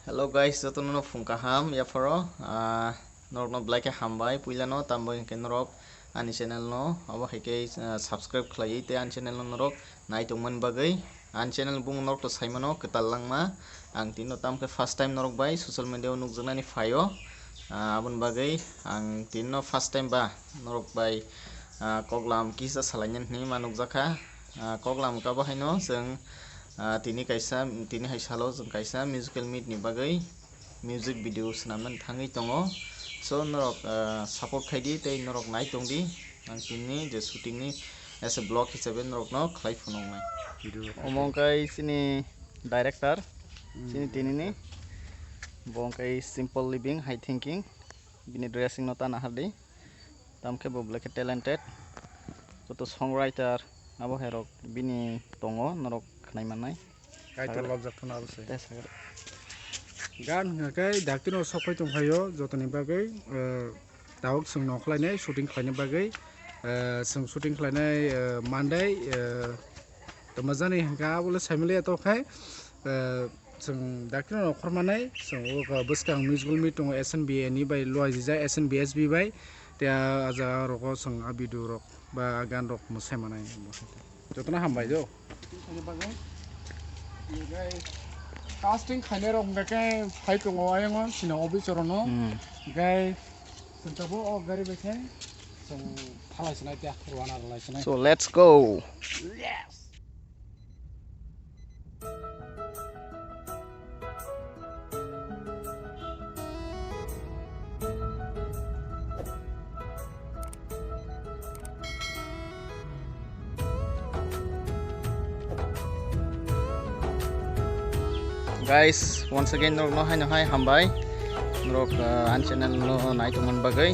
Hello guys, jotono kaham yafaro norok black Hambai Puilano hinke norok ani channel no abohaikhe subscribe khlaio te an channel no norok naitongman bagai an channel bung norok to saimano Kwtal Langma ang tino tamke first time norok bai social media nukjaknani phaio abon bagai ang tino first time ba norok bai koklam kisa salainyan ni manukjaka koklam ka bahaino jeng tini kaisa tini haisalo jeng kaisa musical meet ni bagai music video sanaman thangi tongo so norok support khaidi tei norok nai tongdi ang tini je shooting ni as a blog hisabe norok no khlai phunongnai omongkai sini director sini tini ni bongkai simple living high thinking bini dressing nota nahardi tamke bo black talented joto songwriter abo herok bini tongo norok khnai manai kaito lobjak thona abse gan ngakai daktino sokai tonghayo jotoni bagai tawak sung nokhlainai shooting khlainai bagai sung shooting khlainai Mandwi tomajani hangka bole saimile tokhai sung daktino nokhormanai sung oka buskang musical meet tong SNB ni bai loajija SNBSB bai te aja roko sung abidu rok ba gan rok musaimanai jotona hambai jo bagai casting khaine rok ngakai phaikha ayang sino obisorono gai sentabo o gari bekai so phalaisnai te ruana laisnai so let's go. Yes. Guys, once again norok no hai Hambai norok an channel no nai tongman bagai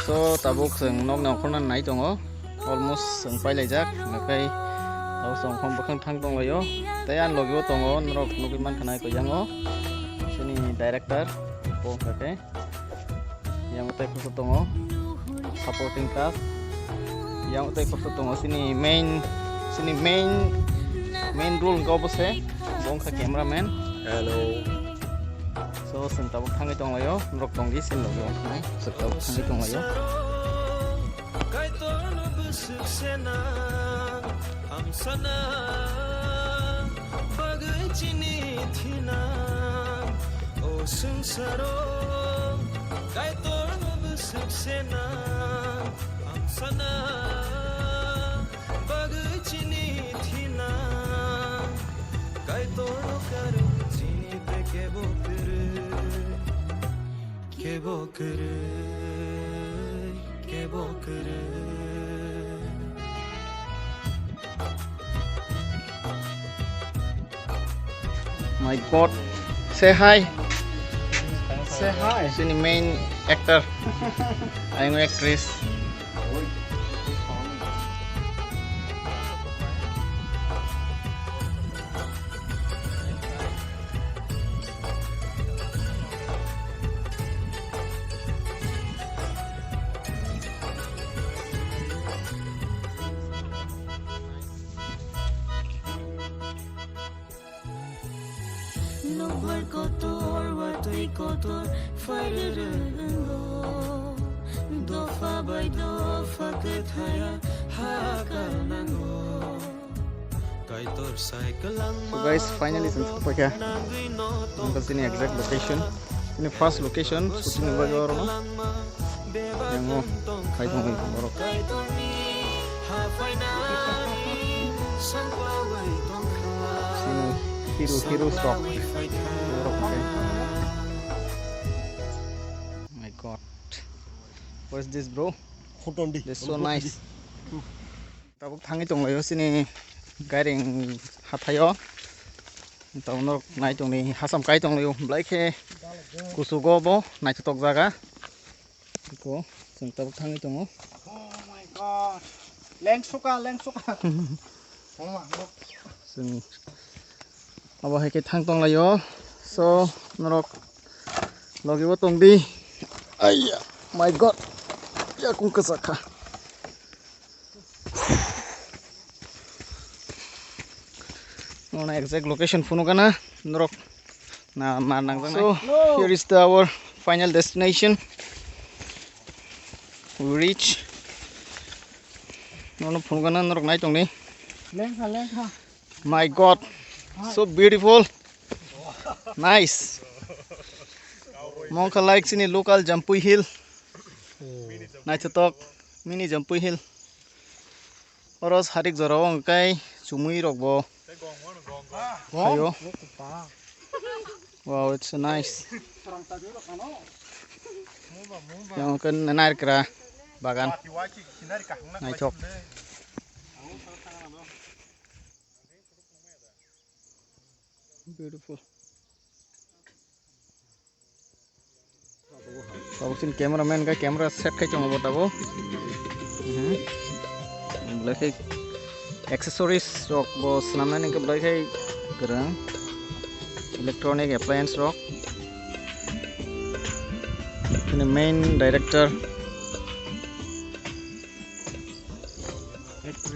so tabuk seng nok nokkorna nai tongo almost seng pailajak ngakai tau song khom bakhang thang tonglayo tei an logio tongo norok nugiman khanai ko yango sini director po kake yang utai ko tongo supporting cast yang utai ko tongo sini main role ko bose bongkha cameraman hello so sentabuk thangi tonglayo norok tonggi sin logio nai sentabuk thangi tonglayo My God, say hi. Say hi. Sini main actor, I'm actress. Kotor watui kotor farerelo dofa by dofa kethaya hakalnango kaitor cycle langma. So guys, finally since phaikha because ini exact location, ini first location shooting bagi orang yang mau kaitong borok. Sini hero stock. My God, what is this, bro? This is so nice. Tabuk thangi tonglayo sini garing hatayo. Tau norok nai tongni hasam kai tonglayo blaikhe kusugo bo nai tok jaga. Iko sing tabuk thangi tongo. Oh my god. Leng suka. Sing abohaikhe thang tonglayo. So norok logibo tongdi. Ayya, my God. Ya kung kasaka. Nona exact location puno kana norok So here is our final destination. We reach. My God, so beautiful, nice. Mongka likes in a local Jampui hill. Nice to talk, mini Jampui hill. Oros harik zorong kai sumui rokbo. Khlaio. Wow, it's so nice. Yang kan naik kera bagan. Naik chok. Beautiful. Bagusin cameraman ka camera set kai chong botabo. Belai accessories rock bo selamnya ni ke belai gerang. Electronic appliance rock. Ini main director.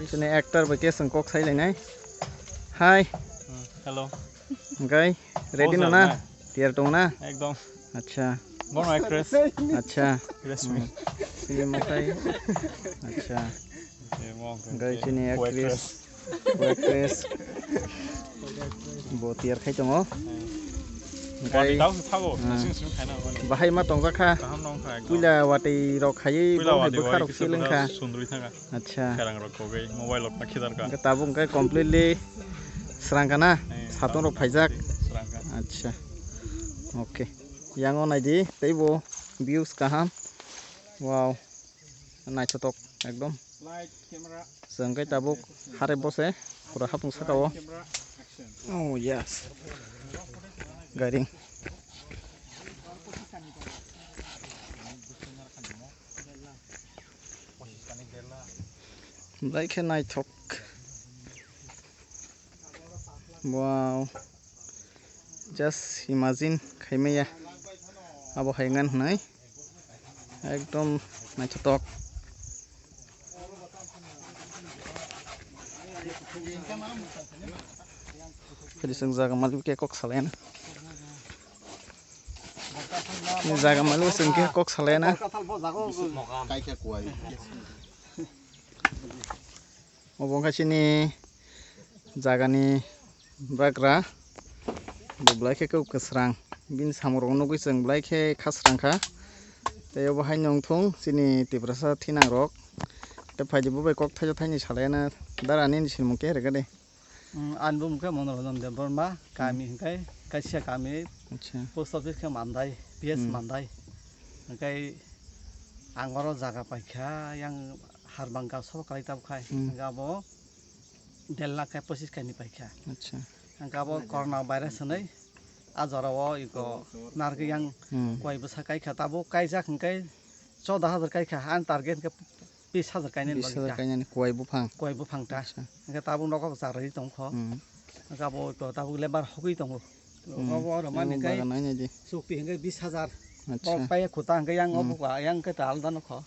Ini actor bagi sengkok saya lengai. Hi. Hello. Okay. Ready no na? Tiar tong na? Ekdom. Acha. Born actress. Acha. Restaurant. Film makai. Acha. Guys ini actress. Actress. Bo tiar khai tong o. Guys. Bahai ma tong ka. Puila wati rok khai bo hai bukha rok siling ka. Acha. Karang rok ko gai mobile rok nakidar ka. Tabung kai completely serang kana. Satu rok phaijak. Serangka. Acha. Okay. Yang on naidi teibo views kaham. Wow. Nice to talk ekdom. Light camera. Sengkai tabuk hare bose pura hapung sakawo. Oh yes. Garing. Like a night talk. Wow. Just imagine khaimaya abohaingan nai. Ekdom night talk. Jadi jaga malu ke kok salena. Ini jaga malu sengke kok salena. Obong kasini jaga ni bagra. Belai ke kesrang. Bin samurong nugui seng belai ke khasrang ka. Teo bahai nyongthong sini tibrasa thinang rok. Te phaji bu bai kok thajo thaini salena. Darani ni silmung ke rega de. Album ke monorodom de Burma kami hinkai Gachia kami post office ke Mandwi PS Mandwi hinkai angoro jaga phaikha yang harbangka sob kalai tab khai gabo 1.5 lakh ke 25 kai ni phaikha acha gabo corona virus nei ajarawo iko nargi yang koi basa kai khatabo kaisa hinkai 14000 kai kha an target ke 20,000 kai nen bagi kayaknya koi bufang ta nga tabung rokok jarai tongkho gabo to tabung lebar hogui tongo gabo ro mani kai supi ngai 20,000 bol pai khuta ngai yang obuka yang ke tal dan kho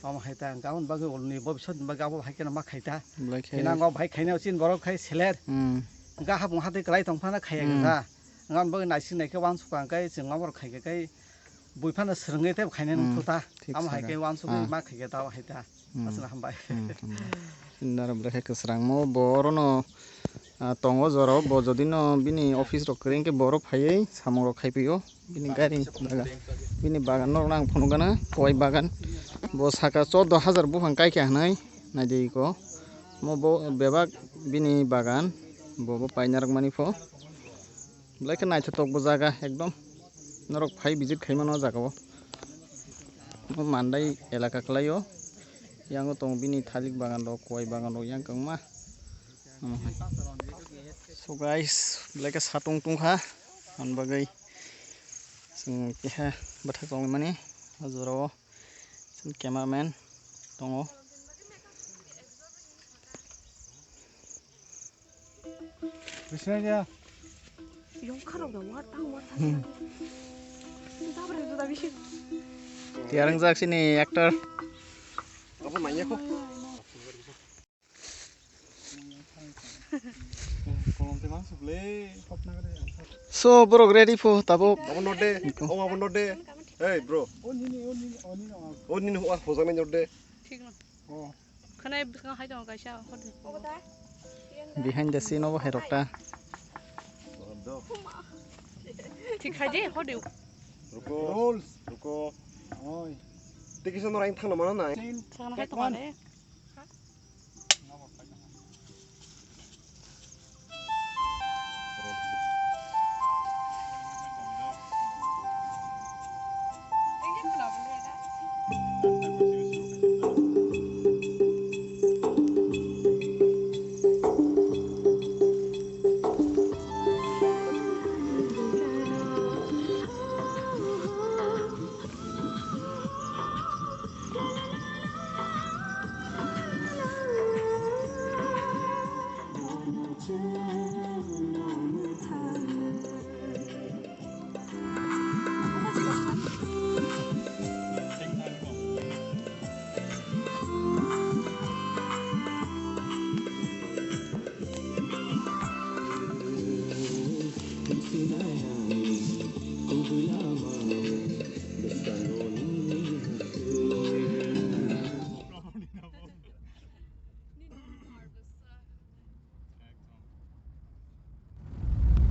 am haita gaun bagi olni bobisot bagabo haikena ma khaita kina ngo bhai khaina chin borok khai seler ga habung hate klai tongphana khaya ga ngan bagi naisi naike wan suka kai jingmabor khaiga kai buifana srngai te khaina nungthuta am haike wan suka ma khaiga ta haita asna hambai Indara Burakha kesrang mo borono tongo joro bo jodino bini office rok kering ke boro phaiei samong rok khaipio bini gari daga bini bagan nor nang phonu gana koi bagan bo saka 14000 bufang kai kya hanai naidi ko mo bo bebak bini bagan bo painar mani pho black nai tok bo jaga ekdom norok phai visit khaimano jaga bo Mandai elaka khlaio yang tong bini thalik bagan rok koi bagan rok yang kangma so guys black satung tungkha an bagai sing keha bathak tong mani azoro sin cameraman tongo Bismillah. Tiarang jak sini actor Apa mainnya kok? Kolom tema. So borok ready for tabok. Abono de, oh abono de. Hey bro. Oni ni was pozame nyode. Behind the scene of Herokta. Ruko. Tikisa no rain thang namana nai.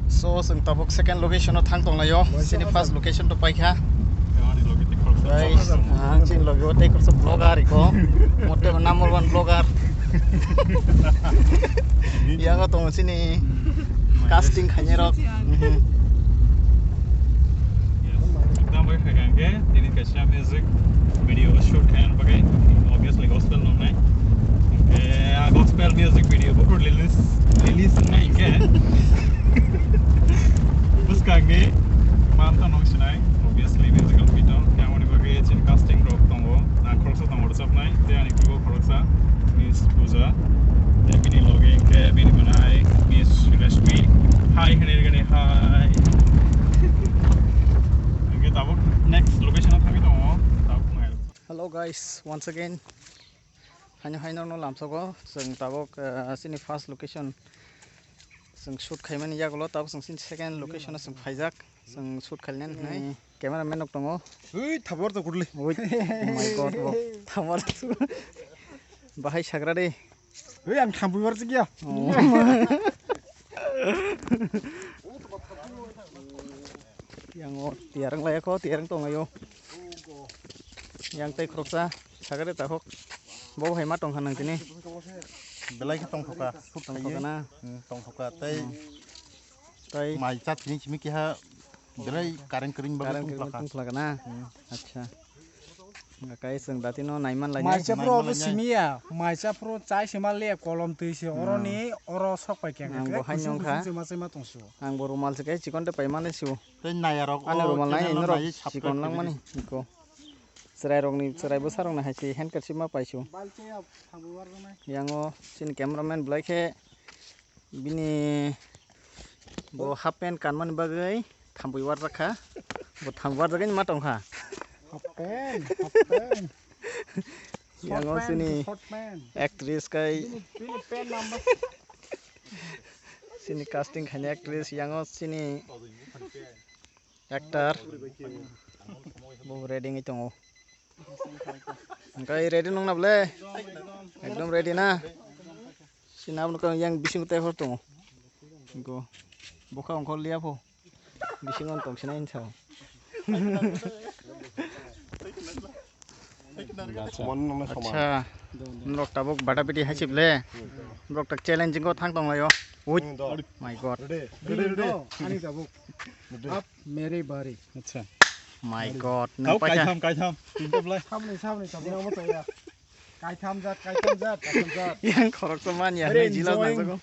So sing tabok second location of thang tong layo. Sini first location to phaikha. Guys, sing logo take also vlogger iko. Mote number 1 vlogger. Yang tong sini casting khanyerok. Kita mau ke ini Gachia music video shoot kan pakai obviously gospel no nai. Gospel music video baru release nai ke. Bus kage mantan nong sinai obviously musical video yang mau dipakai cin casting rock tonggo nah koroksa tonggo resep nai dia ani kugo koroksa miss puja dan ini login ke mini manai miss recipe hi gane hi oke tabuk next location apa kita tonggo tabuk nai. Hello guys, once again. Hanya no lamsogo sing tabok sini first location. Sing shoot khaiman ya golo tabok sing second location sing phaijak sing shoot khalnen nai cameraman ok tongo. Ui thabor to gudli. Oh my god, thamar bahai sagra de. Ui am thambu war sigya. Yang tiarang laya ko tiarang tongayo. Yang tei kroksa sagra de tahok. Bo hai ma tong khanang tini. Belai ke tong thoka. Tong kana Tong thoka tei tai mai chat ni chimi ki ha belai kareng kering bagai karang tong tung plaka. plaka na. Acha. Ngakai sing datino naiman lai. Mai chapro bu simia, mai chapro chai sima le kolom tuise oroni oro sokpai kyang. Ang bo hanyong kha. Sima tongsu. Ang bo rumal se kai chikon te paimane siu. Tei nayarok. Ane rumal nai norok chikon lang mani iko. Serai rokni serai besar rokna haisi handkerchief ma paisu. Balte thambu war na. Yango sin cameraman Burakha bini bo half pant kanman bagai thambui war rakha bo thambwar jagai ma tongkha. Pen. Yango sini actress kai Pen number. sini casting khanya actress yango sini actor bo ready ngi tongo. Kai ready nong na ble. Ekdom ready na. Sinab no yang bising te ho tongo. Go. Bokha ongkol liap ho. Bising on tong sinain sao. Acha. Norok tabok bada piti hasip-le. Norok tak challenging ko thang tong layo. Ui. My god. Ready. Ani tabuk. Up मेरी बारी. Acha. My god. Tahu Nang pacha. kai tham pintu belai Samne tabuk mo to ya. Kai tham zat. Yang korok teman ya. Nang jilas nang sago.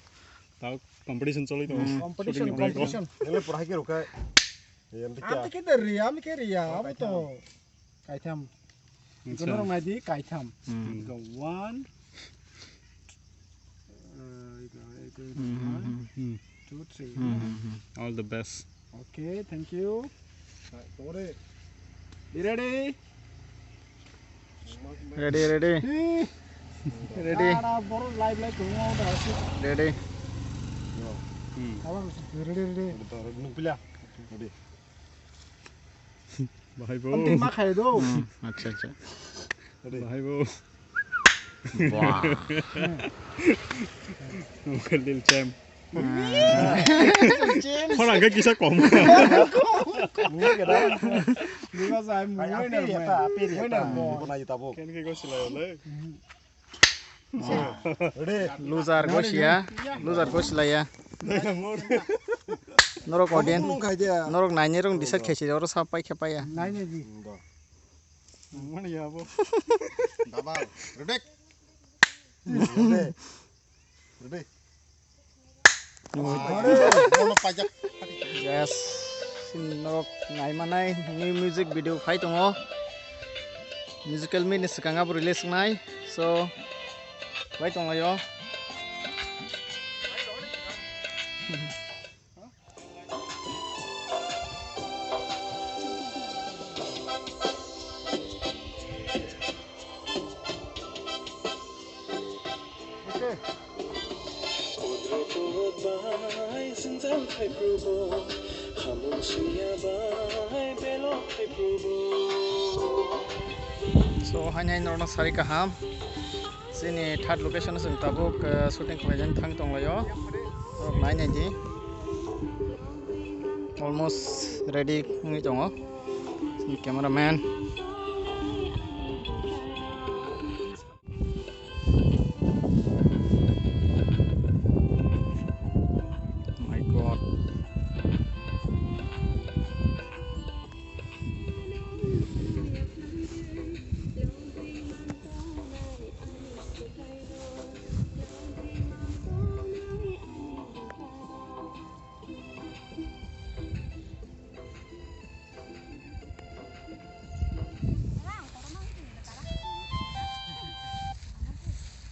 tahu competition choli to Competition. Ele por hai ke rokai. Yam Am dikya. ke ria, am ke ria. Am to. Kai tham. Gunor mai di kai tham. Go 1. 2, 3. all the best Okay, thank you. Be ready? Ready. Ready. Ada baru live tunggu dah sih. Ready. Nupila. Ready. Bahaibo. Nanti makai do. Acha acha. Bahaibo. Wah. Mungkin lil cem. Orang gak kisah kom. Mungkin ada. Lima saya Ay, mulai apa nih. ya ta? Apa ya ta? Mulai Bukan aja tabuk. Kan kayak gue silai oleh. Ready. Loser Gachia. Loser Gachia. Norok odien. Nung kai dia. Norok nanya rong disat kecil orang sampai kepaya. Nanya ji. Mana ya bu? Dabal. Ready. Ready. Ready. Mau pajak. Yes. Sin norok nai manai new music video phai tongo. Musical min sekanga release nai. So phai tongo yo. So hanya norok sari kaham. Sini third location sing tabuk shooting kelajan thang tong layo. Norok nai ji. Almost ready ngi tongo. Cameraman. My God.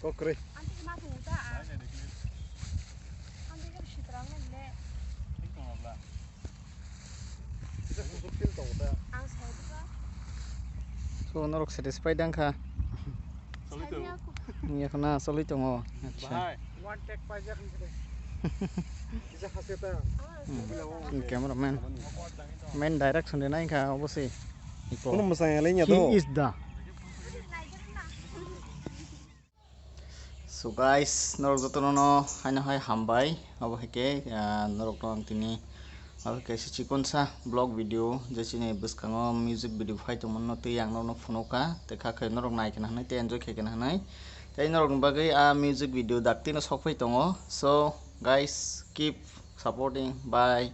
Kokre. So norok satisfied ang ka. Iya kena solid tongo. Acha. One take pajak nih. Bisa kasih ta. Cameraman. Main direct sunde nai ka obviously. Kuno masanya lainnya tuh. He is the. So guys, norok jotono no hanya hai Hambai abohaikhe norok nong tini abohaikhe chikon sa blog video jesine buskango music video phai to monno te yang no phonoka te kha khai norok nai kana hanai te enjoy khai kana hanai te norok bagai music video dakti no sok phai tongo. So guys, keep supporting. Bye.